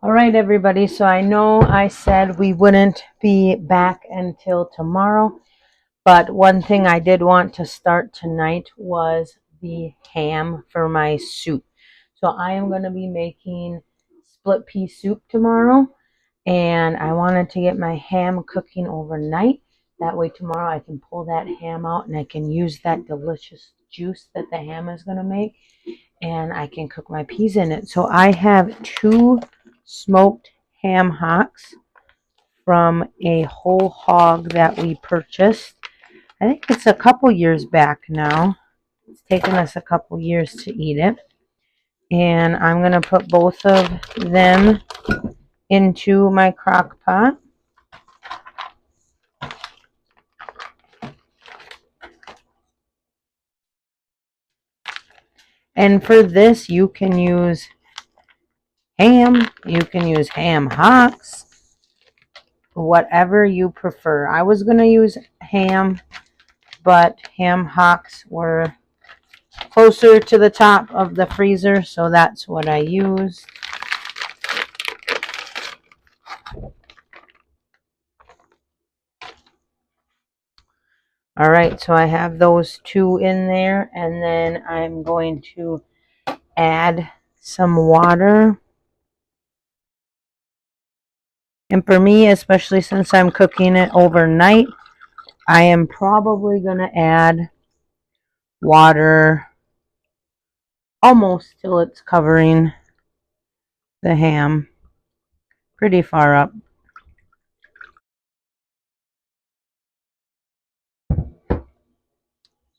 All right, everybody. So I know I said we wouldn't be back until tomorrow, but one thing I did want to start tonight was the ham for my soup. So I am going to be making split pea soup tomorrow, and I wanted to get my ham cooking overnight. That way tomorrow I can pull that ham out and I can use that delicious juice that the ham is going to make, and I can cook my peas in it. So I have two smoked ham hocks from a whole hog that we purchased. I think it's a couple years back now. It's taken us a couple years to eat it. And I'm going to put both of them into my crock pot. And for this, you can use ham, you can use ham hocks, whatever you prefer. I was going to use ham, but ham hocks were closer to the top of the freezer, so that's what I used. All right, so I have those two in there, and then I'm going to add some water. And for me, especially since I'm cooking it overnight, I am probably going to add water almost till it's covering the ham, pretty far up.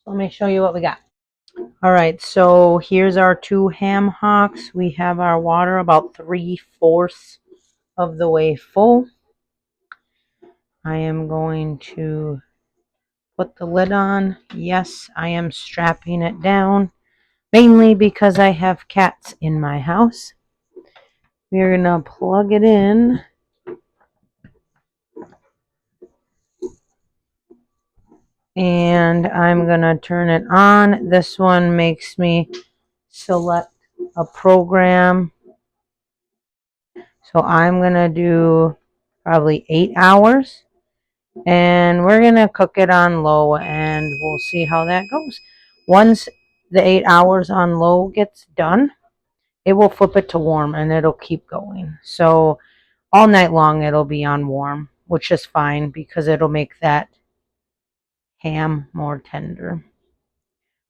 Let me show you what we got. All right, so here's our two ham hocks. We have our water about 3/4 of the way full. I am going to put the lid on. Yes, I am strapping it down, mainly because I have cats in my house. We're going to plug it in. And I'm going to turn it on. This one makes me select a program. So I'm going to do probably 8 hours. And we're going to cook it on low, and we'll see how that goes. Once the 8 hours on low gets done, it will flip it to warm, and it'll keep going. So all night long it'll be on warm, which is fine because it'll make that ham more tender.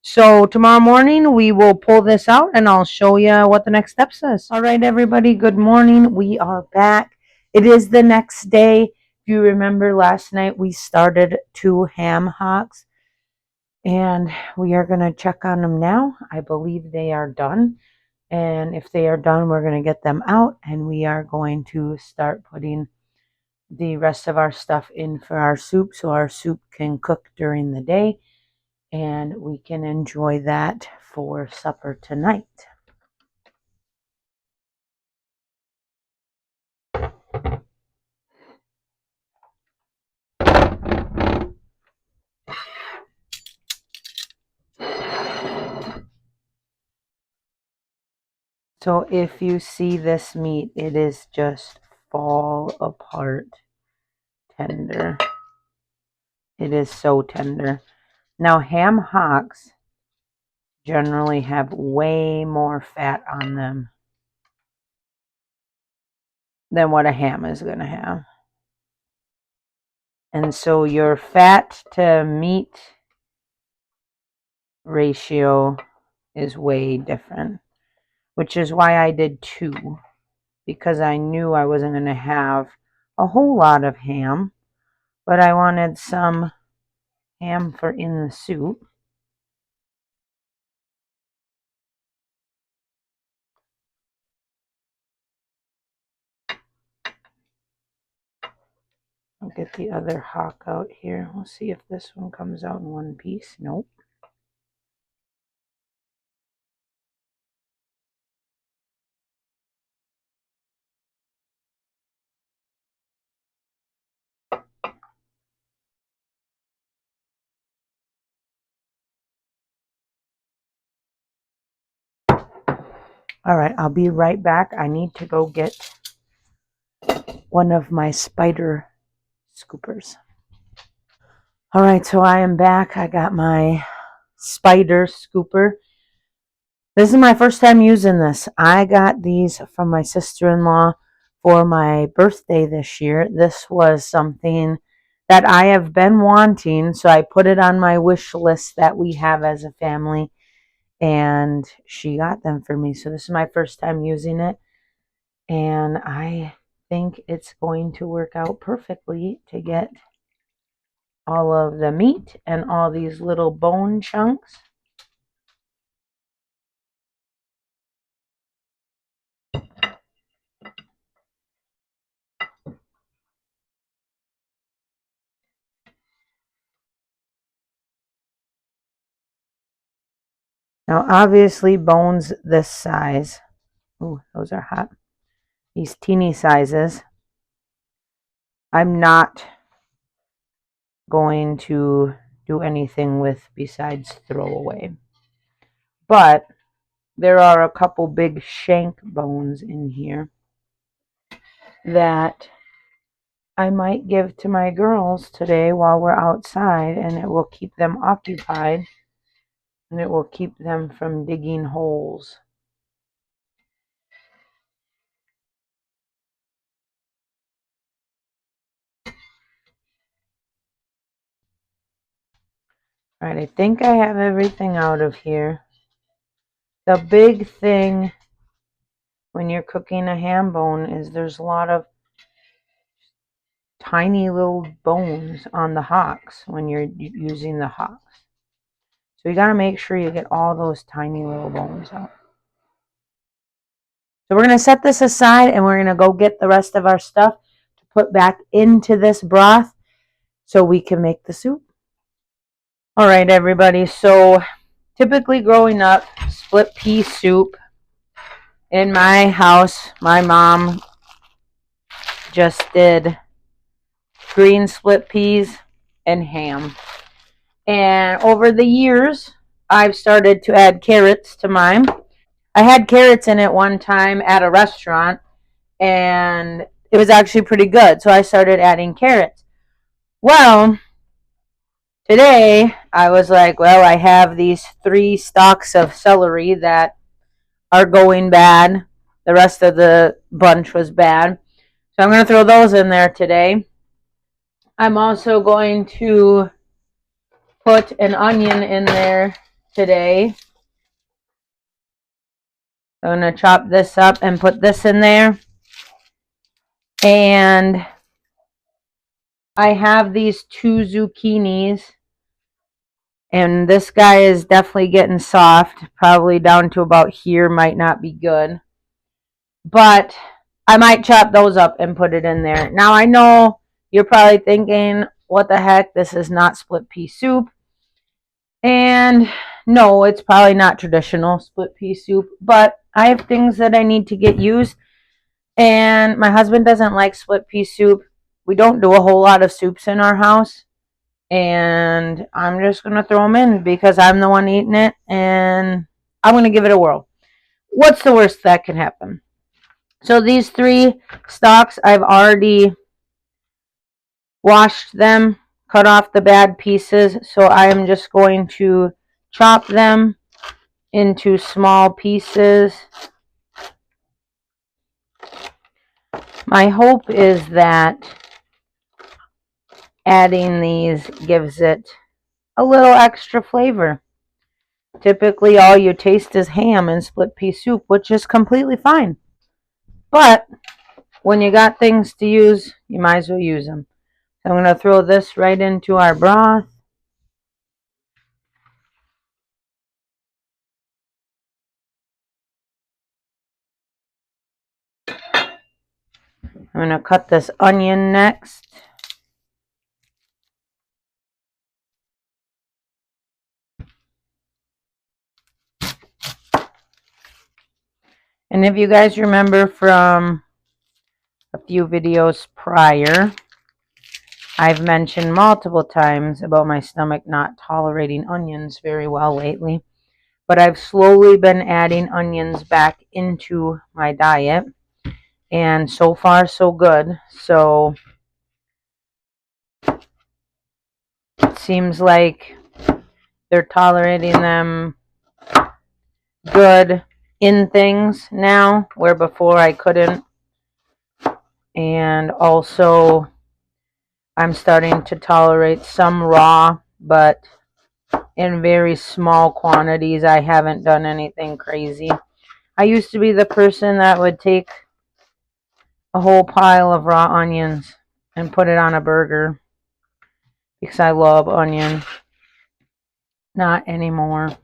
So tomorrow morning we will pull this out and I'll show you what the next step says. All right, everybody, good morning. We are back. It is the next day. If you remember last night, we started 2 ham hocks and we are going to check on them now. I believe they are done. And if they are done, we're going to get them out and we are going to start putting the rest of our stuff in for our soup so our soup can cook during the day and we can enjoy that for supper tonight. So if you see this meat, it is just fall apart tender. It is so tender. Now ham hocks generally have way more fat on them than what a ham is going to have. And so your fat to meat ratio is way different, which is why I did 2, because I knew I wasn't going to have a whole lot of ham, but I wanted some ham for in the soup. I'll get the other hock out here. We'll see if this one comes out in one piece. Nope. All right, I'll be right back. I need to go get one of my spider scoopers. All right, so I am back. I got my spider scooper. This is my first time using this. I got these from my sister-in-law for my birthday this year. This was something that I have been wanting, so I put it on my wish list that we have as a family, and she got them for me. So this is my first time using it, and I think it's going to work out perfectly to get all of the meat and all these little bone chunks. Now, obviously, bones this size. Oh, those are hot. These teeny sizes, I'm not going to do anything with besides throw away. But there are a couple big shank bones in here that I might give to my girls today while we're outside, and it will keep them occupied, and it will keep them from digging holes. All right, I think I have everything out of here. The big thing when you're cooking a ham bone is there's a lot of tiny little bones on the hocks when you're using the hocks. So you got to make sure you get all those tiny little bones out. So we're going to set this aside, and we're going to go get the rest of our stuff to put back into this broth so we can make the soup. All right, everybody. So typically growing up, split pea soup in my house, my mom just did green split peas and ham. And over the years, I've started to add carrots to mine. I had carrots in it one time at a restaurant, and it was actually pretty good. So I started adding carrots. Well, today I was like, well, I have these 3 stalks of celery that are going bad. The rest of the bunch was bad. So I'm going to throw those in there today. I'm also going to put an onion in there today. I'm going to chop this up and put this in there. And I have these 2 zucchinis. And this guy is definitely getting soft. Probably down to about here. Might not be good. But I might chop those up and put it in there. Now I know you're probably thinking, what the heck? This is not split pea soup. And no, it's probably not traditional split pea soup. But I have things that I need to get used. And my husband doesn't like split pea soup. We don't do a whole lot of soups in our house. And I'm just going to throw them in because I'm the one eating it. And I'm going to give it a whirl. What's the worst that can happen? So these 3 stalks, I've already washed them, cut off the bad pieces. So I am just going to chop them into small pieces. My hope is that adding these gives it a little extra flavor. Typically, all you taste is ham in split pea soup, which is completely fine. But when you got things to use, you might as well use them. So I'm going to throw this right into our broth. I'm going to cut this onion next. And if you guys remember from a few videos prior, I've mentioned multiple times about my stomach not tolerating onions very well lately. but I've slowly been adding onions back into my diet, and so far so good. So it seems like they're tolerating them good in things now, where before I couldn't. And also I'm starting to tolerate some raw, but in very small quantities. I haven't done anything crazy. I used to be the person that would take a whole pile of raw onions and put it on a burger because I love onion. Not anymore.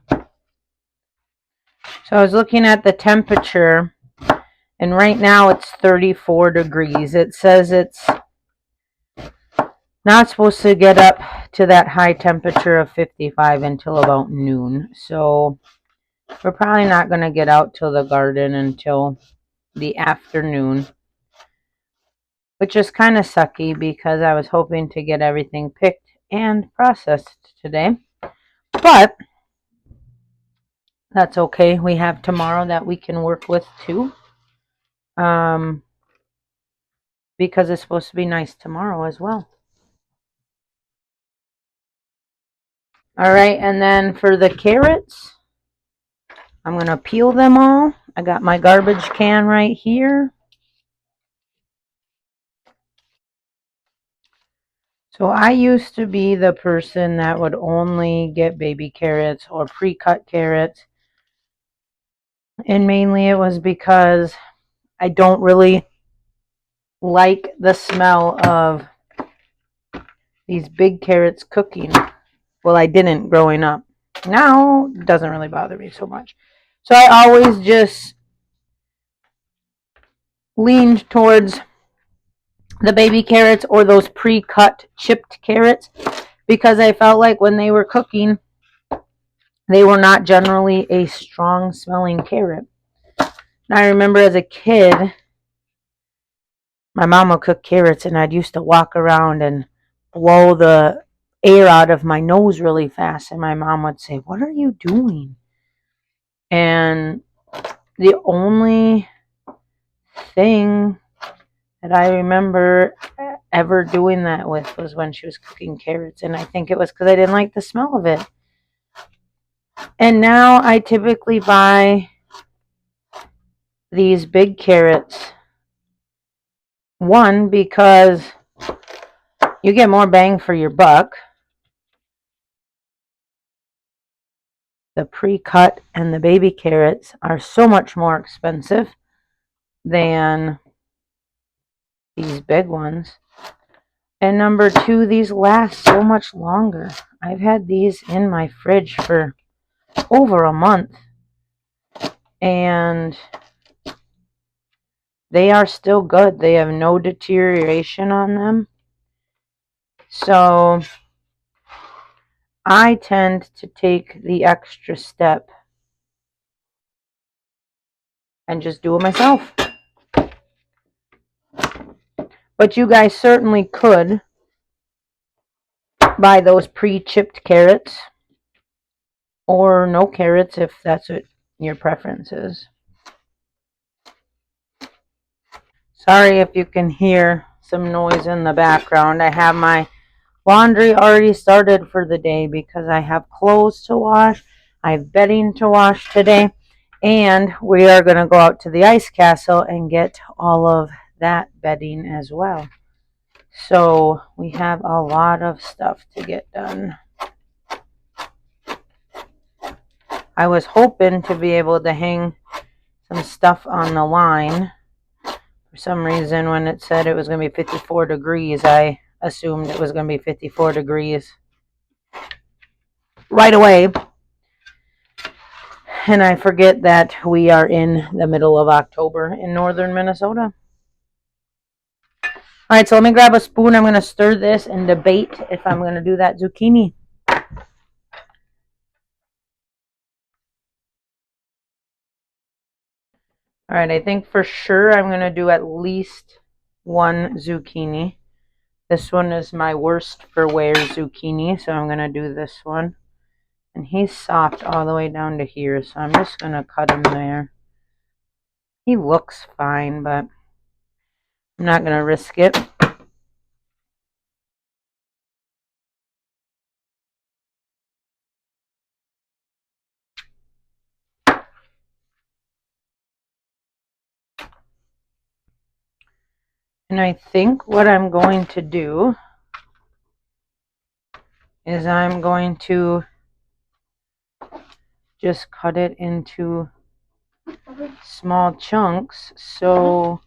So I was looking at the temperature, and right now it's 34 degrees. It says it's not supposed to get up to that high temperature of 55 until about noon. So we're probably not going to get out to the garden until the afternoon, which is kind of sucky because I was hoping to get everything picked and processed today. But that's okay. We have tomorrow that we can work with too. Because it's supposed to be nice tomorrow as well. All right, and then for the carrots, I'm going to peel them all. I got my garbage can right here. So I used to be the person that would only get baby carrots or pre-cut carrots. And mainly it was because I don't really like the smell of these big carrots cooking. Well, I didn't growing up. Now it doesn't really bother me so much. So I always just leaned towards the baby carrots or those pre-cut chipped carrots because I felt like when they were cooking, they were not generally a strong smelling carrot. And I remember as a kid, my mom would cook carrots and I'd used to walk around and blow the air out of my nose really fast, and my mom would say, "What are you doing?" And the only thing that I remember ever doing that with was when she was cooking carrots, and I think it was because I didn't like the smell of it. And now I typically buy these big carrots, one, because you get more bang for your buck. The pre-cut and the baby carrots are so much more expensive than these big ones. And number two, these last so much longer. I've had these in my fridge for over a month, and they are still good. They have no deterioration on them. So I tend to take the extra step and just do it myself. But you guys certainly could buy those pre-chipped carrots or no carrots if that's what your preference is. Sorry if you can hear some noise in the background. I have my laundry already started for the day because I have clothes to wash, I have bedding to wash today, and we are going to go out to the ice castle and get all of that bedding as well. So we have a lot of stuff to get done. I was hoping to be able to hang some stuff on the line. For some reason, when it said it was going to be 54 degrees, I assumed it was going to be 54 degrees right away. And I forget that we are in the middle of October in northern Minnesota. All right, so let me grab a spoon. I'm going to stir this and debate if I'm going to do that zucchini. All right, I think for sure I'm going to do at least one zucchini. This one is my worst for wear zucchini, so I'm going to do this one. And he's soft all the way down to here, so I'm just going to cut him there. He looks fine, but I'm not going to risk it. And I think what I'm going to do is I'm going to just cut it into small chunks so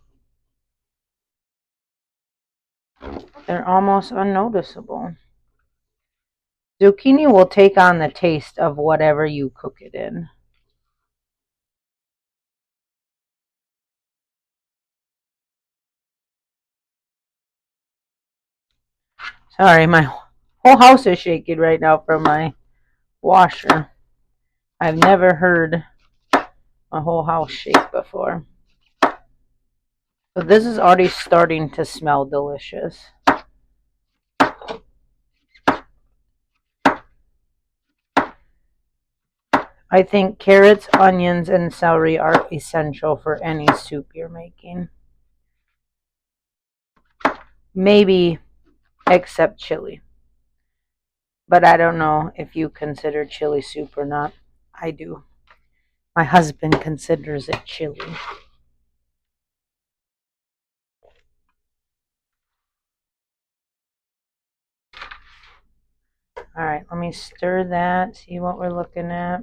they're almost unnoticeable. Zucchini will take on the taste of whatever you cook it in. Sorry, my whole house is shaking right now from my washer. I've never heard my whole house shake before. So this is already starting to smell delicious. I think carrots, onions, and celery are essential for any soup you're making. Maybe except chili. But I don't know if you consider chili soup or not. I do. My husband considers it chili. Alright, let me stir that, see what we're looking at.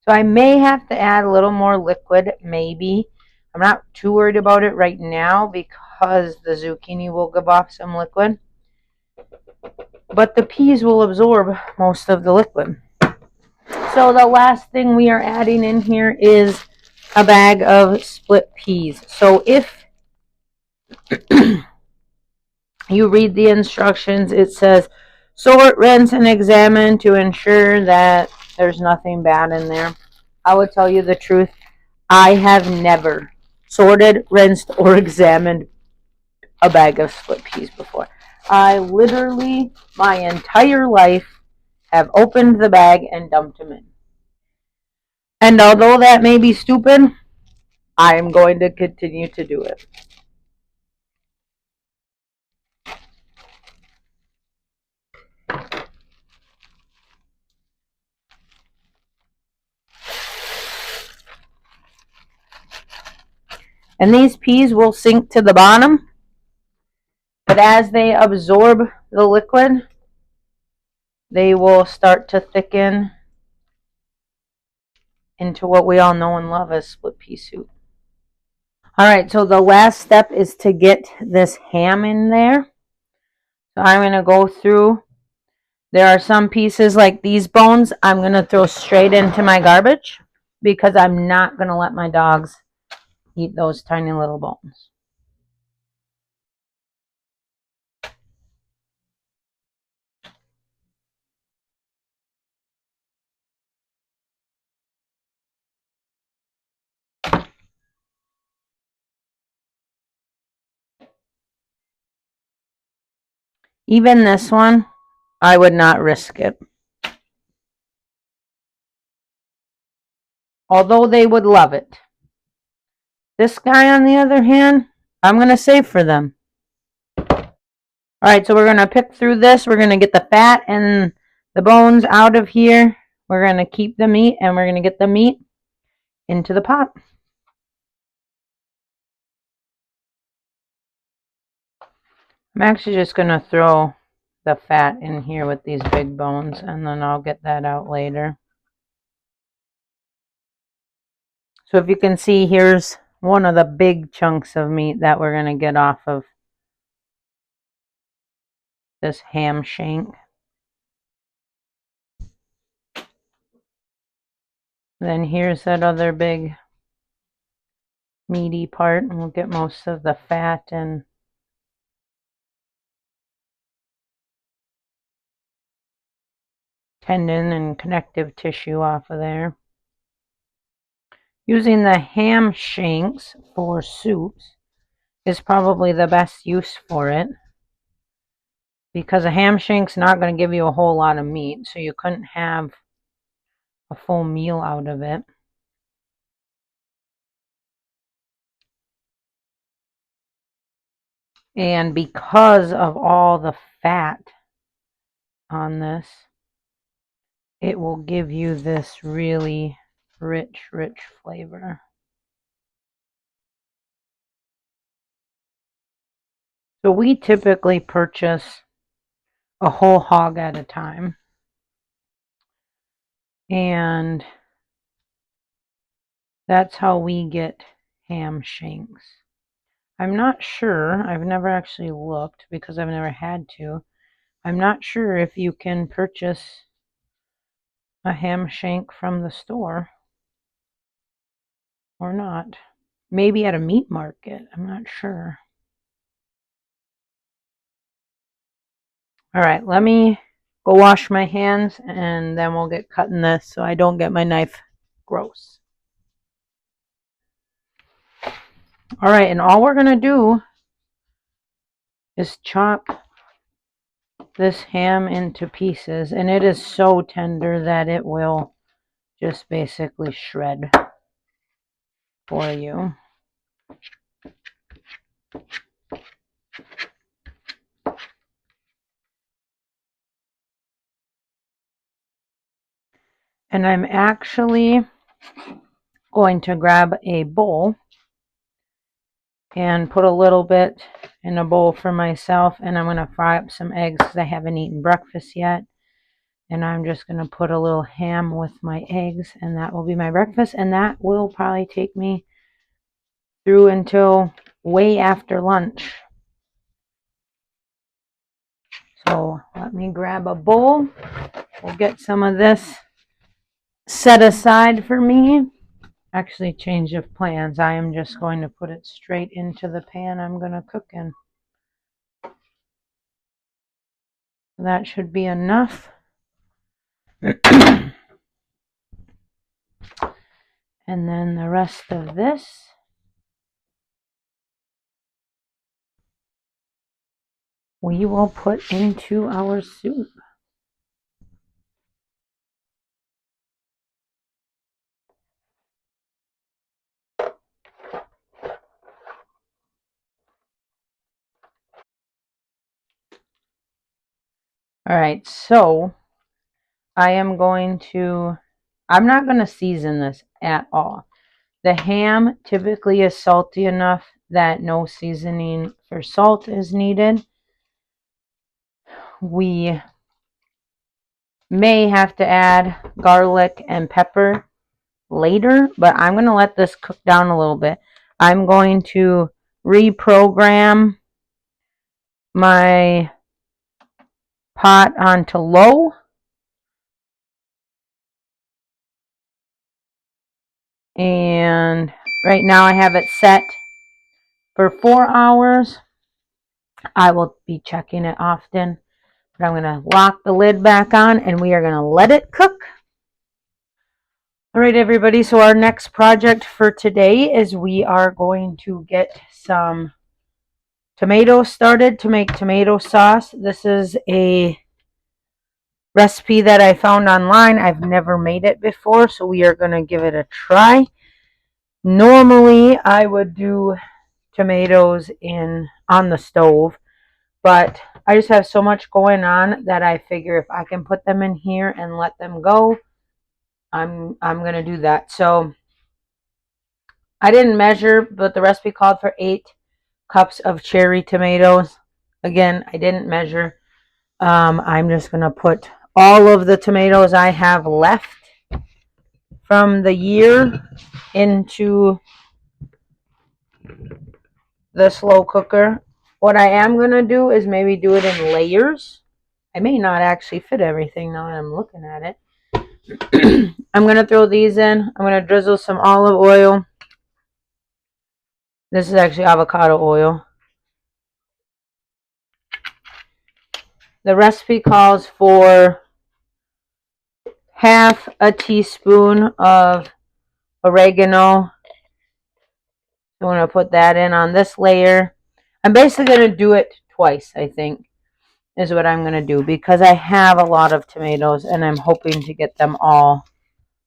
So I may have to add a little more liquid, maybe. I'm not too worried about it right now because the zucchini will give off some liquid. But the peas will absorb most of the liquid. So the last thing we are adding in here is a bag of split peas. So if you read the instructions, it says sort, rinse, and examine to ensure that there's nothing bad in there. I will tell you the truth. I have never sorted, rinsed, or examined a bag of split peas before. I literally, my entire life, have opened the bag and dumped them in. And although that may be stupid, I am going to continue to do it. And these peas will sink to the bottom, but as they absorb the liquid, they will start to thicken into what we all know and love as split pea soup. Alright, so the last step is to get this ham in there. So I'm going to go through. There are some pieces like these bones I'm going to throw straight into my garbage because I'm not going to let my dogs eat those tiny little bones. Even this one, I would not risk it. Although they would love it. This guy, on the other hand, I'm going to save for them. Alright, so we're going to pick through this. We're going to get the fat and the bones out of here. We're going to keep the meat, and we're going to get the meat into the pot. I'm actually just going to throw the fat in here with these big bones, and then I'll get that out later. So if you can see, here's one of the big chunks of meat that we're going to get off of this ham shank. Then here's that other big meaty part, and we'll get most of the fat and tendon and connective tissue off of there. Using the ham shanks for soups is probably the best use for it. because a ham shank's not going to give you a whole lot of meat, so you couldn't have a full meal out of it. And because of all the fat on this, it will give you this really rich flavor. So we typically purchase a whole hog at a time. And that's how we get ham shanks. I'm not sure. I've never actually looked because I've never had to. I'm not sure if you can purchase a ham shank from the store or not. Maybe at a meat market. I'm not sure. All right, let me go wash my hands and then we'll get cutting this so I don't get my knife gross. All right, and all we're going to do is chop this ham into pieces, and it is so tender that it will just basically shred for you. And I'm actually going to grab a bowl and put a little bit in a bowl for myself, and I'm going to fry up some eggs because I haven't eaten breakfast yet. And I'm just going to put a little ham with my eggs, and that will be my breakfast, and that will probably take me through until way after lunch. So let me grab a bowl. We'll get some of this set aside for me. Actually, change of plans. I am just going to put it straight into the pan I'm going to cook in. That should be enough. And then the rest of this we will put into our soup. All right, so I'm not going to season this at all. The ham typically is salty enough that no seasoning for salt is needed. We may have to add garlic and pepper later, but I'm going to let this cook down a little bit. I'm going to reprogram my pot onto low. And right now I have it set for 4 hours. I will be checking it often, but I'm going to lock the lid back on and we are going to let it cook. All right, everybody. So our next project for today is we are going to get some tomatoes started to make tomato sauce. This is a recipe that I found online. I've never made it before, so we are going to give it a try. Normally, I would do tomatoes on the stove, but I just have so much going on that I figure if I can put them in here and let them go, I'm going to do that. So I didn't measure, but the recipe called for 8 cups of cherry tomatoes. Again, I didn't measure. I'm just going to put all of the tomatoes I have left from the year into the slow cooker. What I am going to do is maybe do it in layers. I may not actually fit everything now that I'm looking at it. I'm going to throw these in. I'm going to drizzle some olive oil. This is actually avocado oil. The recipe calls for half a teaspoon of oregano. I'm going to put that in on this layer. I'm basically going to do it twice, I think. is what I'm going to do because I have a lot of tomatoes and I'm hoping to get them all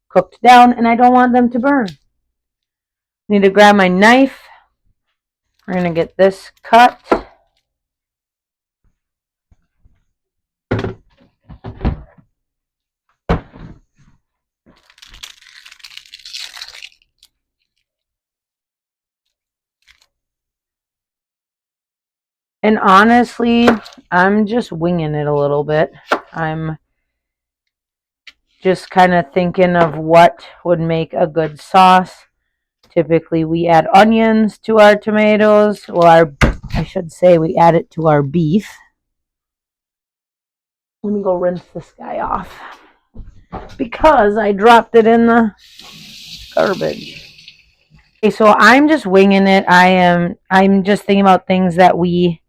cooked down and I don't want them to burn. Need to grab my knife. We're going to get this cut. And honestly, I'm just winging it a little bit. I'm just kind of thinking of what would make a good sauce. Typically, we add onions to our tomatoes. Well, I should say we add it to our beef. Let me go rinse this guy off because I dropped it in the garbage. Okay, so I'm just winging it. I'm just thinking about things that we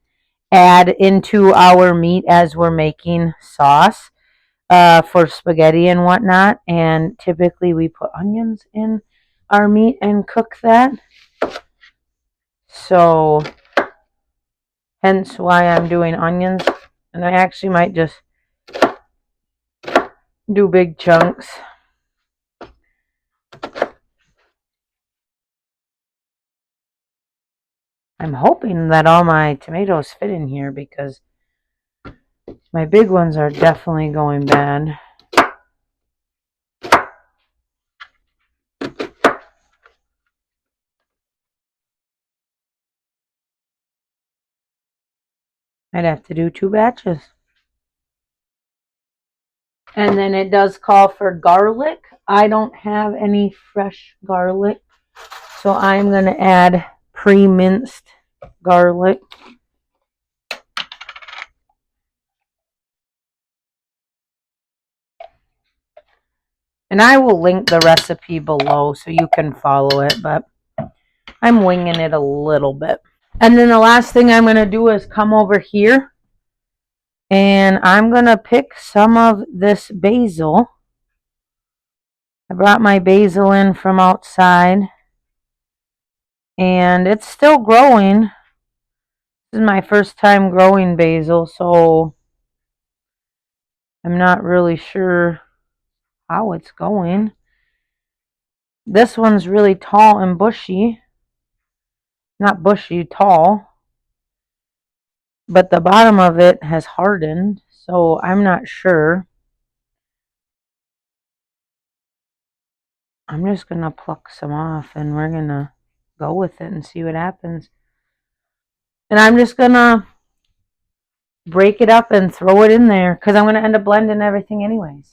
add into our meat as we're making sauce for spaghetti and whatnot. And typically we put onions in our meat and cook that. So hence why I'm doing onions. And I actually might just do big chunks. I'm hoping that all my tomatoes fit in here because my big ones are definitely going bad. I'd have to do 2 batches. And then it does call for garlic. I don't have any fresh garlic, so I'm going to add pre-minced garlic. And I will link the recipe below so you can follow it, but I'm winging it a little bit. And then the last thing I'm going to do is come over here and I'm going to pick some of this basil. I brought my basil in from outside and it's still growing. This is my first time growing basil, so I'm not really sure how it's going. This one's really tall and bushy. Not bushy, tall. But the bottom of it has hardened, so I'm not sure. I'm just going to pluck some off and we're going to go with it and see what happens. And I'm just going to break it up and throw it in there because I'm going to end up blending everything anyways.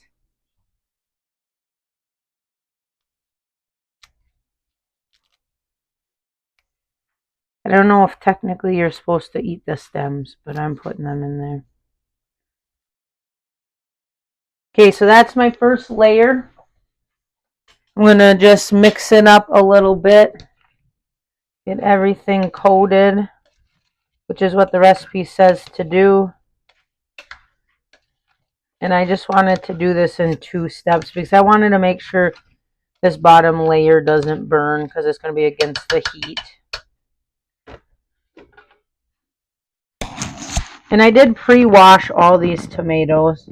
I don't know if technically you're supposed to eat the stems, but I'm putting them in there. Okay, so that's my first layer. I'm going to just mix it up a little bit. Get everything coated, which is what the recipe says to do. And I just wanted to do this in 2 steps because I wanted to make sure this bottom layer doesn't burn because it's going to be against the heat. And I did pre-wash all these tomatoes.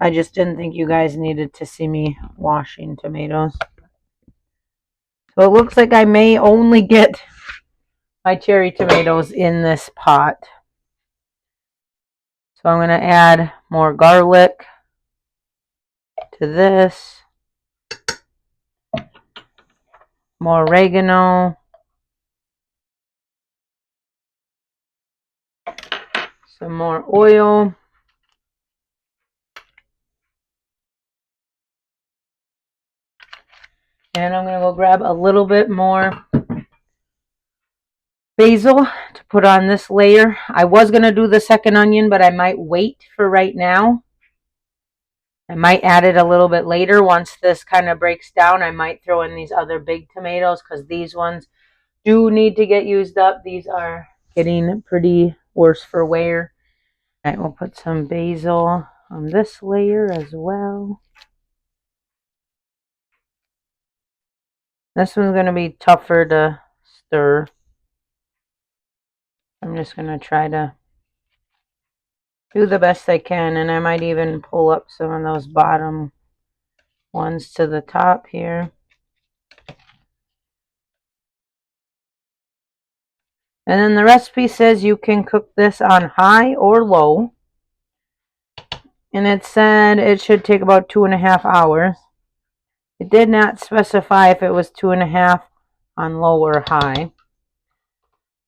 I just didn't think you guys needed to see me washing tomatoes. So it looks like I may only get my cherry tomatoes in this pot. So I'm going to add more garlic to this. More oregano. Some more oil. And I'm going to go grab a little bit more basil to put on this layer. I was going to do the second onion, but I might wait for right now. I might add it a little bit later once this kind of breaks down. I might throw in these other big tomatoes because these ones do need to get used up. These are getting pretty worse for wear. All right, we'll put some basil on this layer as well. This one's going to be tougher to stir. I'm just going to try to do the best I can, and I might even pull up some of those bottom ones to the top here. And then the recipe says you can cook this on high or low. And it said it should take about 2.5 hours. It did not specify if it was 2.5 on low or high.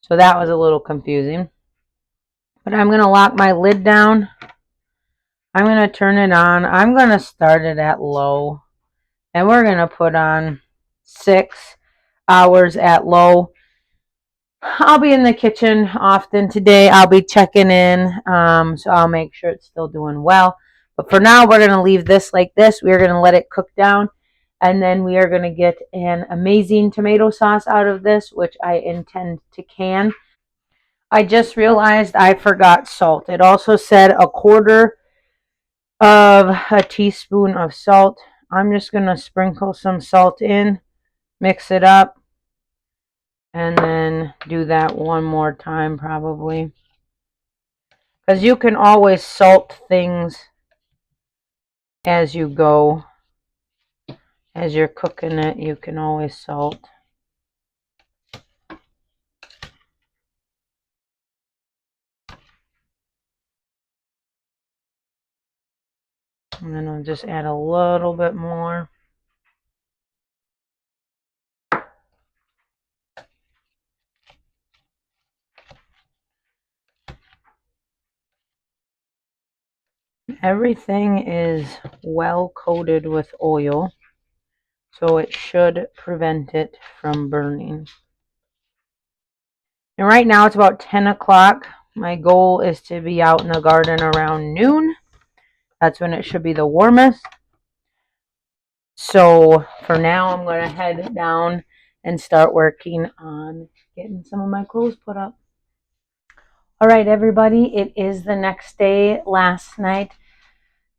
So that was a little confusing. But I'm going to lock my lid down. I'm going to turn it on. I'm going to start it at low. And we're going to put on 6 hours at low. I'll be in the kitchen often today. I'll be checking in. So I'll make sure it's still doing well. But for now, we're going to leave this like this. We're going to let it cook down. And then we are going to get an amazing tomato sauce out of this, which I intend to can. I just realized I forgot salt. It also said 1/4 of a teaspoon of salt. I'm just going to sprinkle some salt in, mix it up, and then do that one more time probably. Because you can always salt things as you go. As you're cooking it, you can always salt. And then I'll just add a little bit more. Everything is well coated with oil, so it should prevent it from burning. And right now it's about 10 o'clock. My goal is to be out in the garden around noon. That's when it should be the warmest. So for now, I'm going to head down and start working on getting some of my clothes put up. All right, everybody, it is the next day. Last night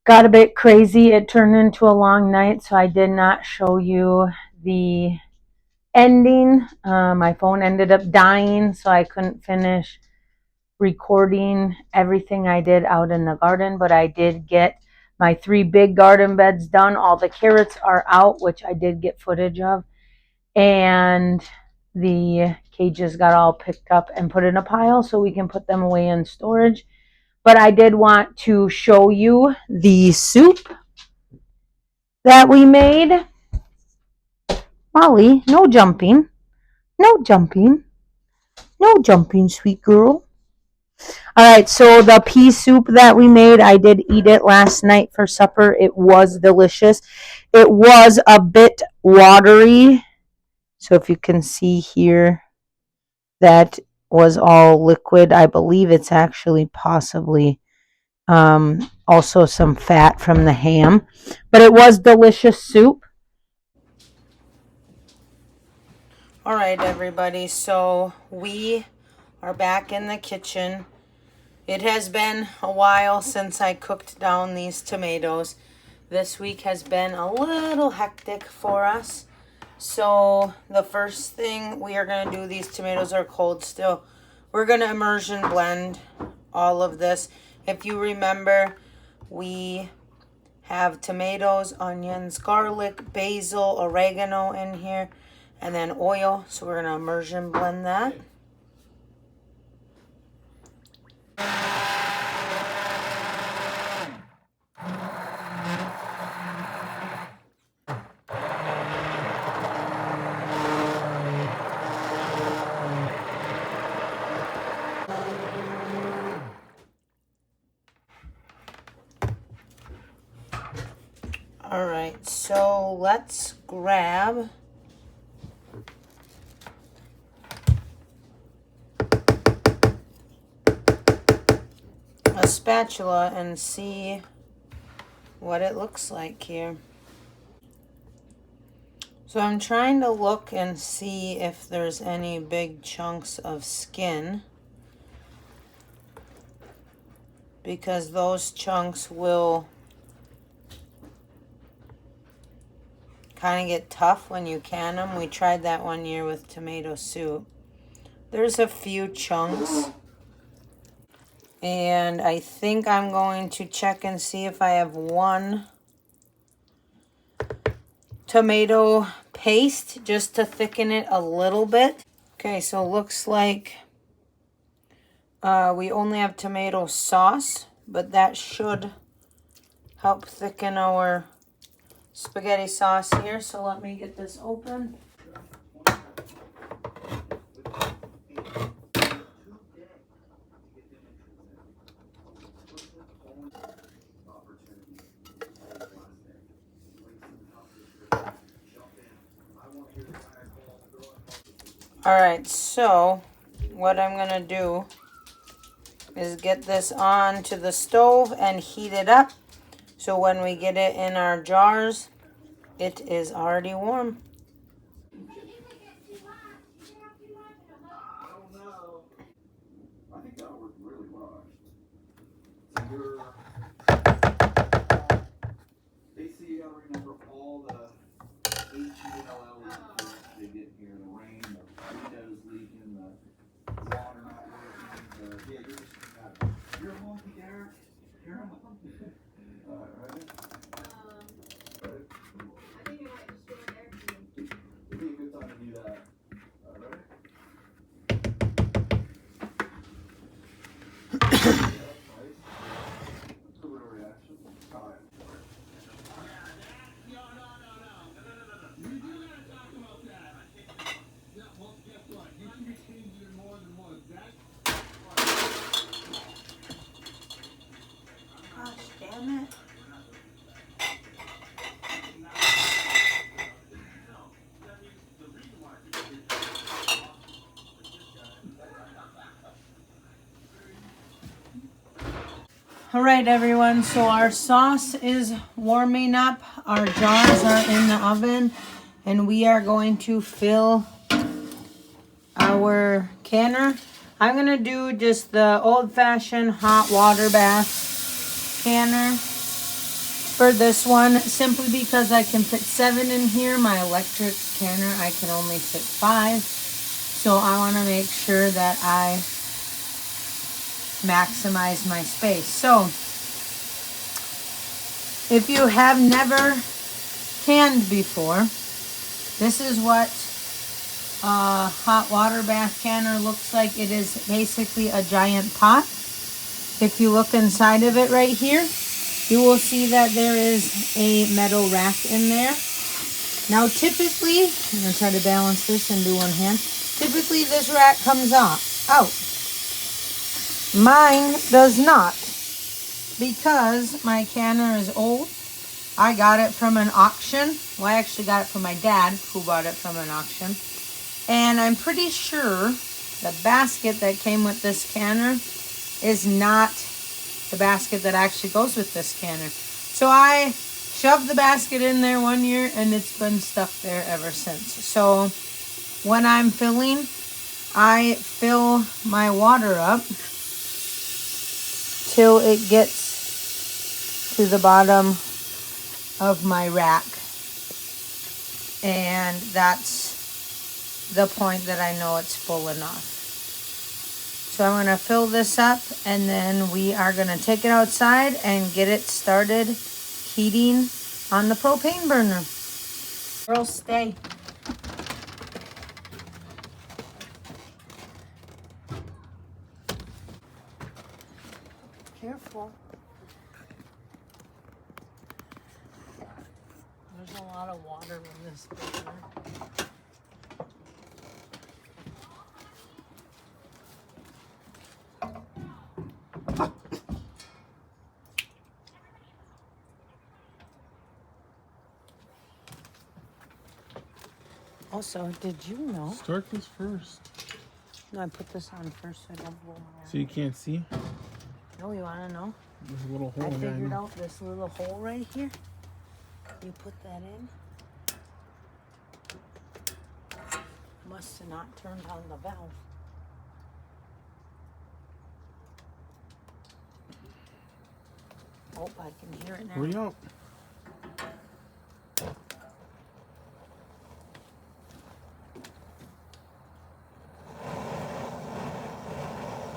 got a bit crazy. It turned into a long night, so I did not show you the ending. My phone ended up dying, so I couldn't finish recording everything I did out in the garden, but I did get my 3 big garden beds done. All the carrots are out, which I did get footage of, and the cages got all picked up and put in a pile so we can put them away in storage. But I did want to show you the soup that we made. Molly, no jumping. No jumping. No jumping, sweet girl. Alright, so the pea soup that we made, I did eat it last night for supper. It was delicious. It was a bit watery. So if you can see here, that was all liquid. I believe it's actually possibly also some fat from the ham. But it was delicious soup. Alright, everybody. So we are back in the kitchen. It has been a while since I cooked down these tomatoes. This week has been a little hectic for us. So the first thing we are going to do, these tomatoes are cold still. We're going to immersion blend all of this. If you remember, we have tomatoes, onions, garlic, basil, oregano in here, and then oil. So we're going to immersion blend that. Alright, so let's grab a spatula and see what it looks like here. So I'm trying to look and see if there's any big chunks of skin, because those chunks will kind of get tough when you can them. We tried that one year with tomato soup. There's a few chunks And I think I'm going to check and see if I have one tomato paste just to thicken it a little bit. Okay, so looks like we only have tomato sauce, but that should help thicken our spaghetti sauce here. So let me get this open. Alright, so what I'm going to do is get this on to the stove and heat it up. So when we get it in our jars, it is already warm. Gosh, damn it. All right, everyone, so our sauce is warming up. Our jars are in the oven, and we are going to fill our canner. I'm going to do just the old-fashioned hot water bath canner for this one, simply because I can fit 7 in here. My electric canner, I can only fit 5. So I want to make sure that I maximize my space. So if you have never canned before, this is what a hot water bath canner looks like. It is basically a giant pot. If you look inside of it right here, you will see that there is a metal rack in there. Now typically, I'm going to try to balance this and do one hand. Typically this rack comes out. Mine does not, because my canner is old. I got it from an auction. Well, I actually got it from my dad, who bought it from an auction. And I'm pretty sure the basket that came with this canner is not the basket that actually goes with this canner. So I shoved the basket in there one year, and it's been stuck there ever since. So when I'm filling, I fill my water up till it gets to the bottom of my rack. And that's the point that I know it's full enough. So I'm going to fill this up, and then we are going to take it outside and get it started heating on the propane burner. Girls, stay. Careful. There's a lot of water in this burner. Also, did you know? Start this first. No, I put this on first so I don't blow my eye. So you can't see? No, you want to know? There's a little hole I here. figured out this little hole right here. You put that in. Must have not turned on the valve. Oh, I can hear it now. Hurry up.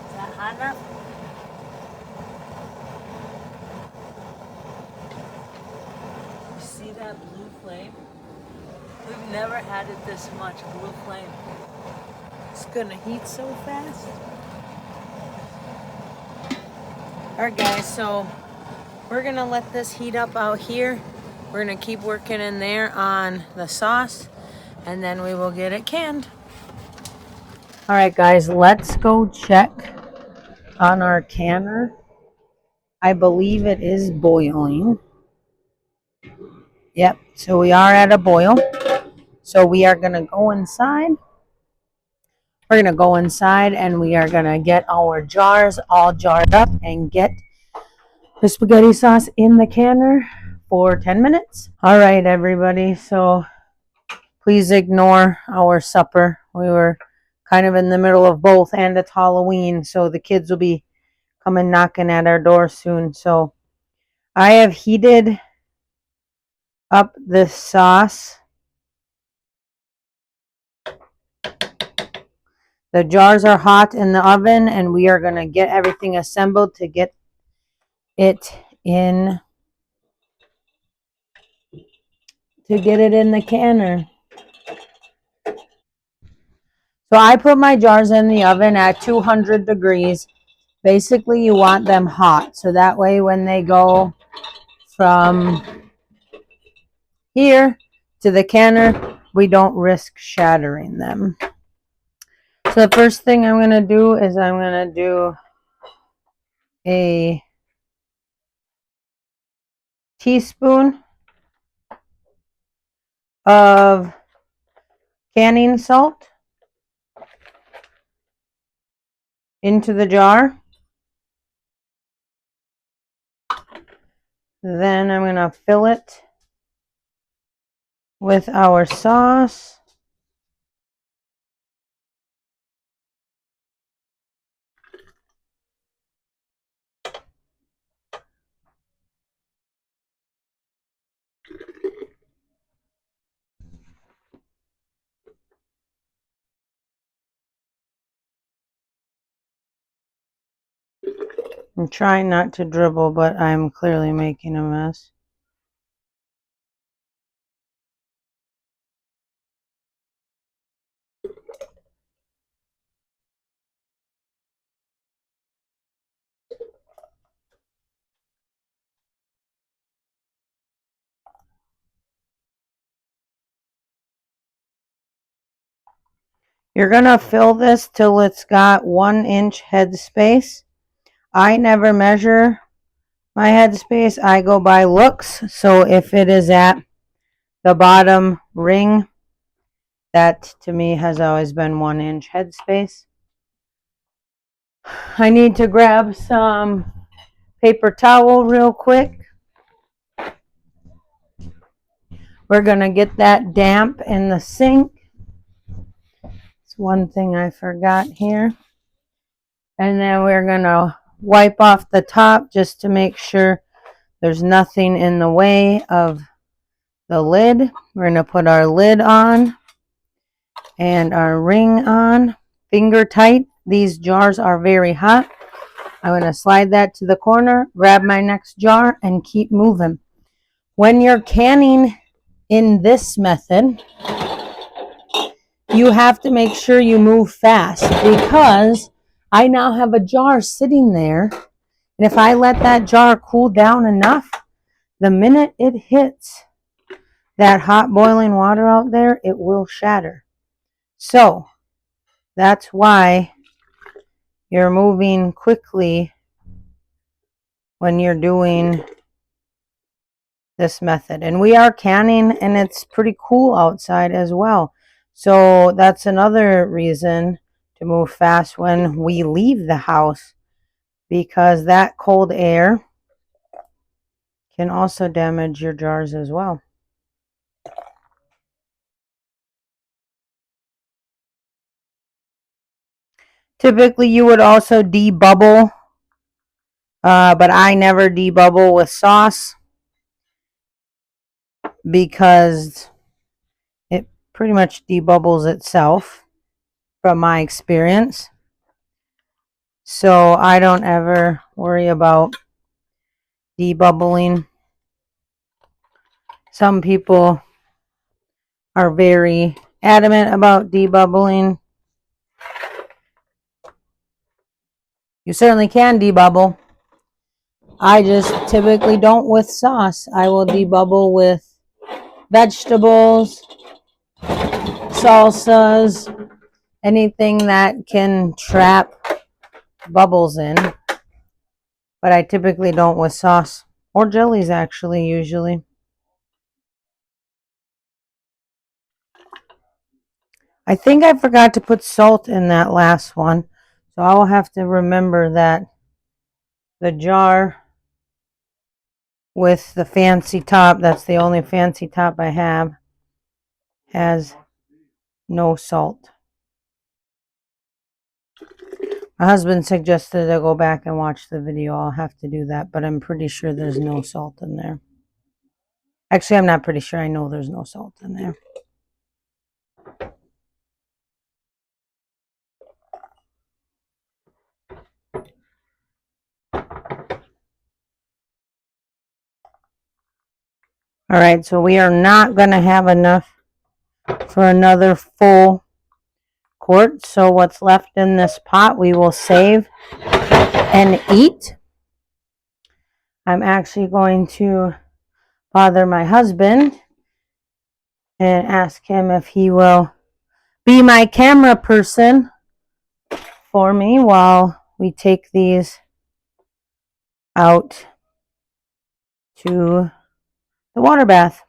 Is that hot enough? Never had it this much blue flame. It's gonna heat so fast. Alright guys, so we're gonna let this heat up out here. We're gonna keep working in there on the sauce, and then we will get it canned. Alright guys, let's go check on our canner. I believe it is boiling. Yep, so we are at a boil. So we are gonna go inside. We're gonna go inside and we are gonna get our jars all jarred up and get the spaghetti sauce in the canner for 10 minutes. All right, everybody. So please ignore our supper. We were kind of in the middle of both, and it's Halloween, so the kids will be coming knocking at our door soon. So I have heated up the sauce. The jars are hot in the oven, and we are going to get everything assembled to get it in the canner. So I put my jars in the oven at 200 degrees. Basically, you want them hot, so that way when they go from here to the canner, we don't risk shattering them. So the first thing I'm going to do is I'm going to do a teaspoon of canning salt into the jar. Then I'm going to fill it with our sauce. I'm trying not to dribble, but I'm clearly making a mess. You're going to fill this till it's got 1 inch headspace. I never measure my headspace. I go by looks. So if it is at the bottom ring, that to me has always been 1 inch headspace. I need to grab some paper towel real quick. We're going to get that damp in the sink. It's one thing I forgot here. And then we're going to wipe off the top just to make sure there's nothing in the way of the lid. We're going to put our lid on and our ring on. Finger tight. These jars are very hot. I'm going to slide that to the corner, grab my next jar, and keep moving. When you're canning in this method, you have to make sure you move fast, because I now have a jar sitting there, and if I let that jar cool down enough, the minute it hits that hot boiling water out there, it will shatter. So that's why you're moving quickly when you're doing this method. And we are canning, and it's pretty cool outside as well. So that's another reason to move fast when we leave the house, because that cold air can also damage your jars as well. Typically you would also debubble, but I never debubble with sauce because it pretty much debubbles itself from my experience. So I don't ever worry about debubbling. Some people are very adamant about debubbling. You certainly can debubble. I just typically don't with sauce. I will debubble with vegetables, salsas, anything that can trap bubbles in. But I typically don't with sauce or jellies, actually, usually. I think I forgot to put salt in that last one, so I will have to remember that the jar with the fancy top, that's the only fancy top I have, has no salt. My husband suggested I go back and watch the video. I'll have to do that, but I'm pretty sure there's no salt in there. Actually, I'm not pretty sure. I know there's no salt in there. All right, so we are not going to have enough for another full quart. So what's left in this pot, we will save and eat. I'm actually going to bother my husband and ask him if he will be my camera person for me while we take these out to the water bath.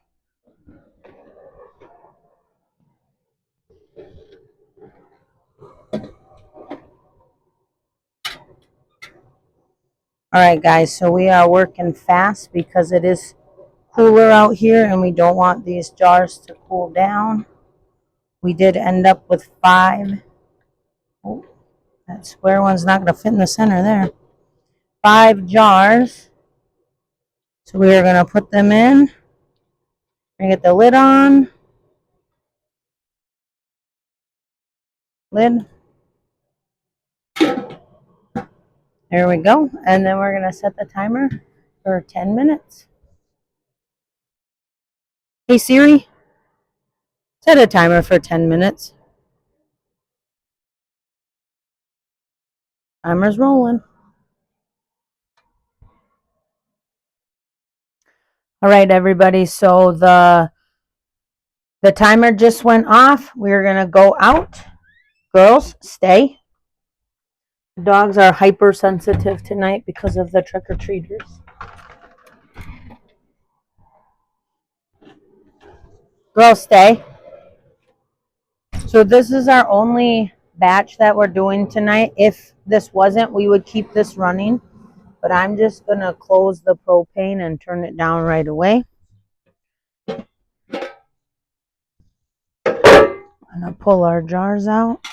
All right, guys, so we are working fast because it is cooler out here and we don't want these jars to cool down. We did end up with 5. Oh, that square one's not going to fit in the center there. 5 jars. So we are going to put them in. We're going to get the lid on. Lid. There we go. And then we're going to set the timer for 10 minutes. Hey Siri, set a timer for 10 minutes. Timer's rolling. All right, everybody. So the timer just went off. We're going to go out. Girls, stay. The dogs are hypersensitive tonight because of the trick-or-treaters. Girls, stay. So this is our only batch that we're doing tonight. If this wasn't, we would keep this running. But I'm just going to close the propane and turn it down right away. I'm going to pull our jars out.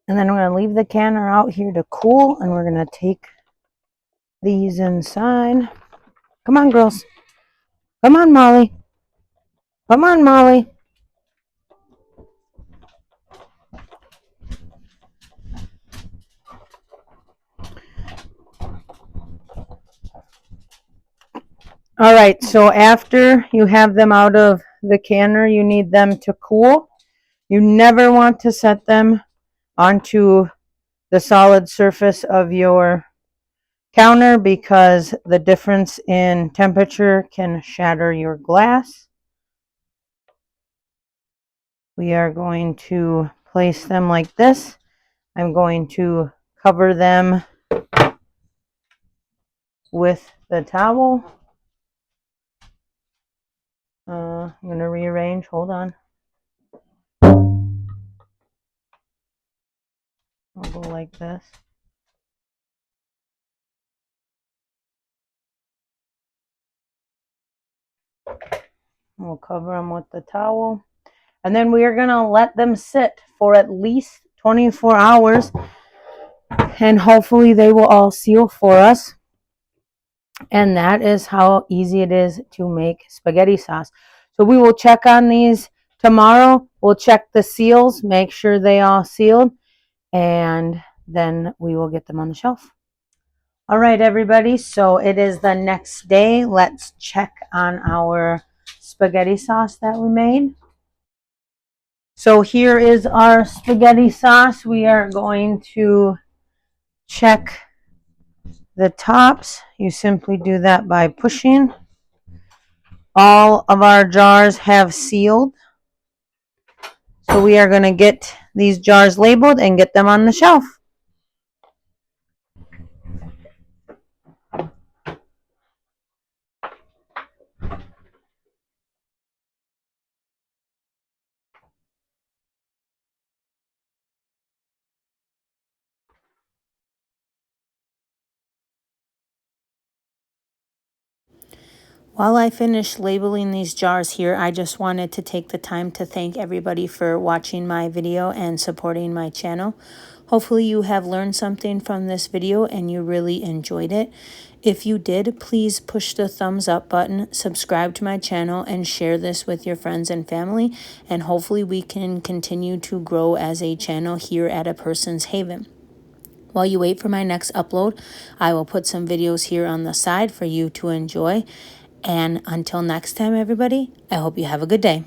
And then we're going to leave the canner out here to cool. And we're going to take these inside. Come on, girls. Come on, Molly. Come on, Molly. All right, so after you have them out of the canner, you need them to cool. You never want to set them onto the solid surface of your counter because the difference in temperature can shatter your glass. We are going to place them like this. I'm going to cover them with the towel. I'm going to rearrange. Hold on. I'll go like this. We'll cover them with the towel. And then we are going to let them sit for at least 24 hours. and hopefully they will all seal for us. And that is how easy it is to make spaghetti sauce. So we will check on these tomorrow. We'll check the seals, make sure they all sealed, and then we will get them on the shelf. All right, everybody. So it is the next day. Let's check on our spaghetti sauce that we made. So here is our spaghetti sauce. We are going to check the tops. You simply do that by pushing. All of our jars have sealed. So we are going to get these jars labeled and get them on the shelf. While I finish labeling these jars here, I just wanted to take the time to thank everybody for watching my video and supporting my channel. Hopefully you have learned something from this video and you really enjoyed it. If you did, please push the thumbs up button, subscribe to my channel, and share this with your friends and family. And hopefully we can continue to grow as a channel here at A Person's Haven. While you wait for my next upload, I will put some videos here on the side for you to enjoy. And until next time, everybody, I hope you have a good day.